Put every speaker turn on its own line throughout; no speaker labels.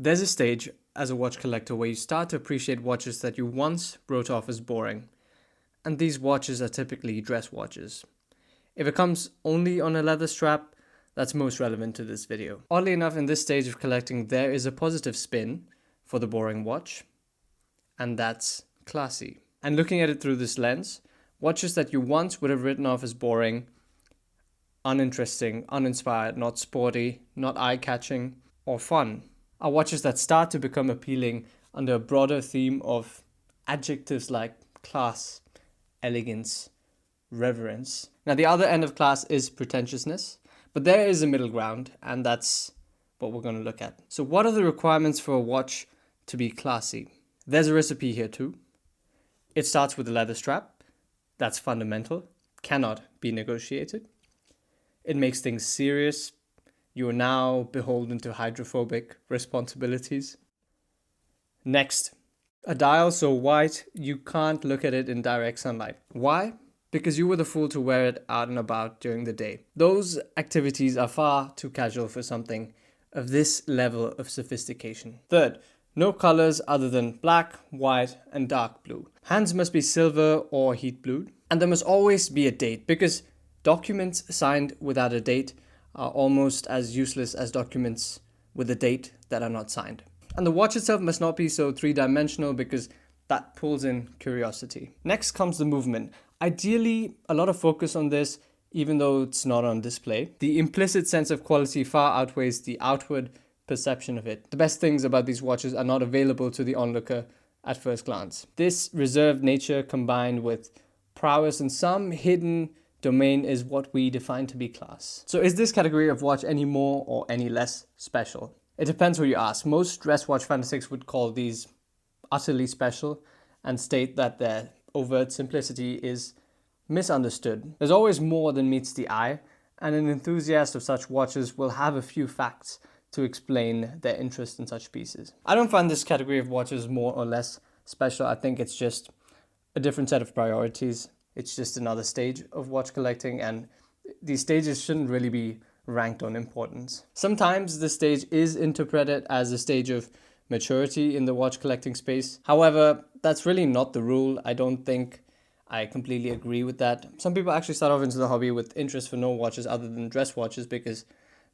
There's a stage as a watch collector where you start to appreciate watches that you once wrote off as boring. And these watches are typically dress watches. If it comes only on a leather strap, that's most relevant to this video. Oddly enough, in this stage of collecting, there is a positive spin for the boring watch, and that's classy. And looking at it through this lens, watches that you once would have written off as boring, uninteresting, uninspired, not sporty, not eye-catching, or fun, are watches that start to become appealing under a broader theme of adjectives like class, elegance, reverence. Now, the other end of class is pretentiousness, but there is a middle ground, and that's what we're going to look at. So what are the requirements for a watch to be classy? There's a recipe here too. It starts with a leather strap. That's fundamental, cannot be negotiated. It makes things serious. You are now beholden to hydrophobic responsibilities. Next, a dial so white you can't look at it in direct sunlight. Why? Because you were the fool to wear it out and about during the day. Those activities are far too casual for something of this level of sophistication. Third, no colors other than black, white, and dark blue. Hands must be silver or heat blued. And there must always be a date, because documents signed without a date are almost as useless as documents with a date that are not signed. And the watch itself must not be so three-dimensional, because that pulls in curiosity. Next comes the movement. Ideally, a lot of focus on this, even though it's not on display. The implicit sense of quality far outweighs the outward perception of it. The best things about these watches are not available to the onlooker at first glance. This reserved nature combined with prowess in some hidden domain is what we define to be class. So is this category of watch any more or any less special? It depends who you ask. Most dress watch fanatics would call these utterly special and state that their overt simplicity is misunderstood. There's always more than meets the eye, and an enthusiast of such watches will have a few facts to explain their interest in such pieces. I don't find this category of watches more or less special. I think it's just a different set of priorities. It's just another stage of watch collecting, and these stages shouldn't really be ranked on importance. Sometimes this stage is interpreted as a stage of maturity in the watch collecting space. However, that's really not the rule. I don't think I completely agree with that. Some people actually start off into the hobby with interest for no watches other than dress watches because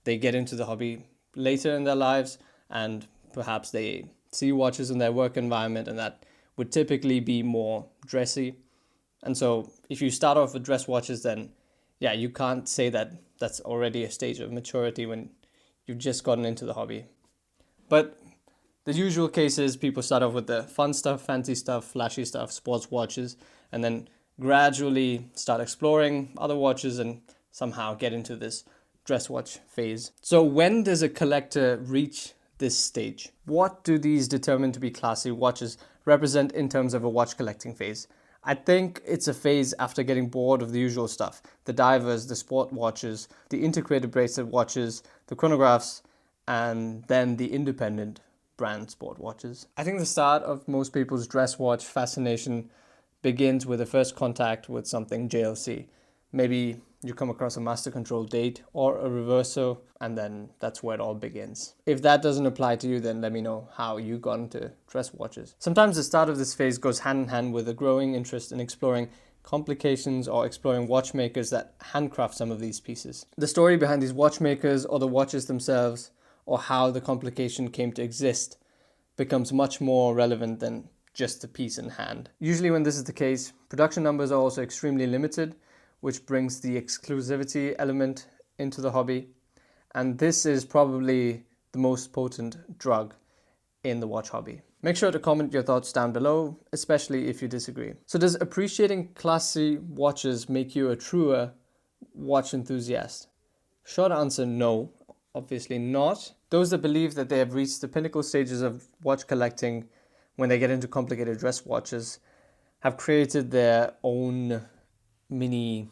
they get into the hobby later in their lives, and perhaps they see watches in their work environment, and that would typically be more dressy. And so if you start off with dress watches, then yeah, you can't say that that's already a stage of maturity when you've just gotten into the hobby. But the usual case is people start off with the fun stuff, fancy stuff, flashy stuff, sports watches, and then gradually start exploring other watches and somehow get into this dress watch phase. So when does a collector reach this stage? What do these determined to be classy watches represent in terms of a watch collecting phase? I think it's a phase after getting bored of the usual stuff. The divers, the sport watches, the integrated bracelet watches, the chronographs, and then the independent brand sport watches. I think the start of most people's dress watch fascination begins with a first contact with something JLC. Maybe you come across a master control date or a reverso, and then that's where it all begins. If that doesn't apply to you, then let me know how you got into dress watches. Sometimes the start of this phase goes hand in hand with a growing interest in exploring complications or exploring watchmakers that handcraft some of these pieces. The story behind these watchmakers or the watches themselves, or how the complication came to exist, becomes much more relevant than just the piece in hand. Usually when this is the case, production numbers are also extremely limited, which brings the exclusivity element into the hobby. And this is probably the most potent drug in the watch hobby. Make sure to comment your thoughts down below, especially if you disagree. So does appreciating classy watches make you a truer watch enthusiast? Short answer, no, obviously not. Those that believe that they have reached the pinnacle stages of watch collecting when they get into complicated dress watches have created their own mini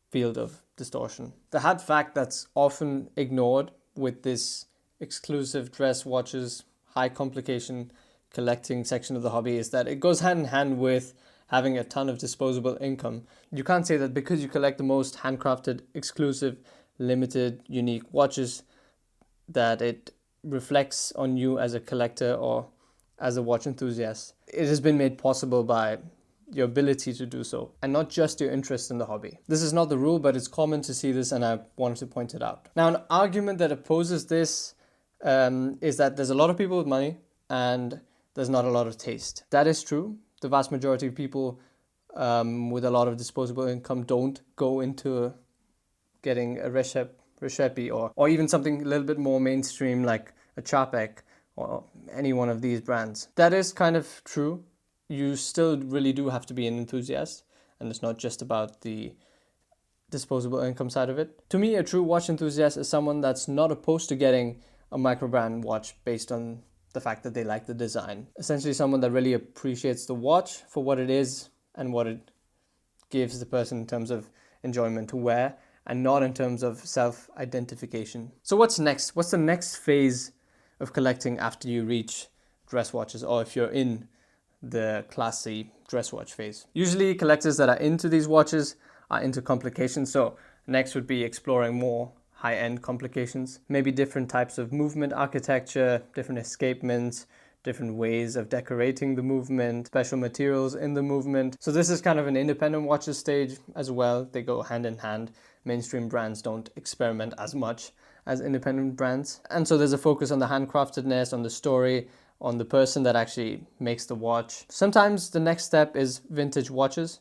field of distortion. The hard fact that's often ignored with this exclusive dress watches, high complication collecting section of the hobby is that it goes hand in hand with having a ton of disposable income. You can't say that because you collect the most handcrafted, exclusive, limited, unique watches that it reflects on you as a collector or as a watch enthusiast. It has been made possible by your ability to do so, and not just your interest in the hobby. This is not the rule, but it's common to see this, and I wanted to point it out. Now, an argument that opposes this is that there's a lot of people with money and there's not a lot of taste. That is true. The vast majority of people with a lot of disposable income don't go into getting a Recipe or even something a little bit more mainstream like a Patek or any one of these brands. That is kind of true. You still really do have to be an enthusiast, and it's not just about the disposable income side of it. To me, a true watch enthusiast is someone that's not opposed to getting a micro brand watch based on the fact that they like the design. Essentially someone that really appreciates the watch for what it is and what it gives the person in terms of enjoyment to wear, and not in terms of self-identification. So what's next? What's the next phase of collecting after you reach dress watches, or if you're in the classy dress watch phase? Usually collectors that are into these watches are into complications. So next would be exploring more high-end complications, maybe different types of movement architecture, different escapements, different ways of decorating the movement, special materials in the movement. So this is kind of an independent watches stage as well. They go hand in hand. Mainstream brands don't experiment as much as independent brands. And so there's a focus on the handcraftedness, on the story, on the person that actually makes the watch. Sometimes the next step is vintage watches.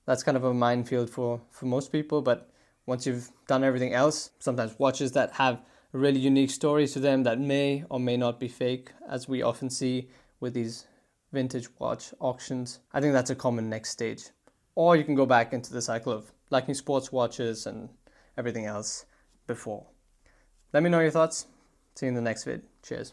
That's kind of a minefield for most people, but once you've done everything else, sometimes watches that have a really unique story to them that may or may not be fake, as we often see with these vintage watch auctions. I think that's a common next stage. Or you can go back into the cycle of liking sports watches and everything else before. Let me know your thoughts. See you in the next vid. Cheers.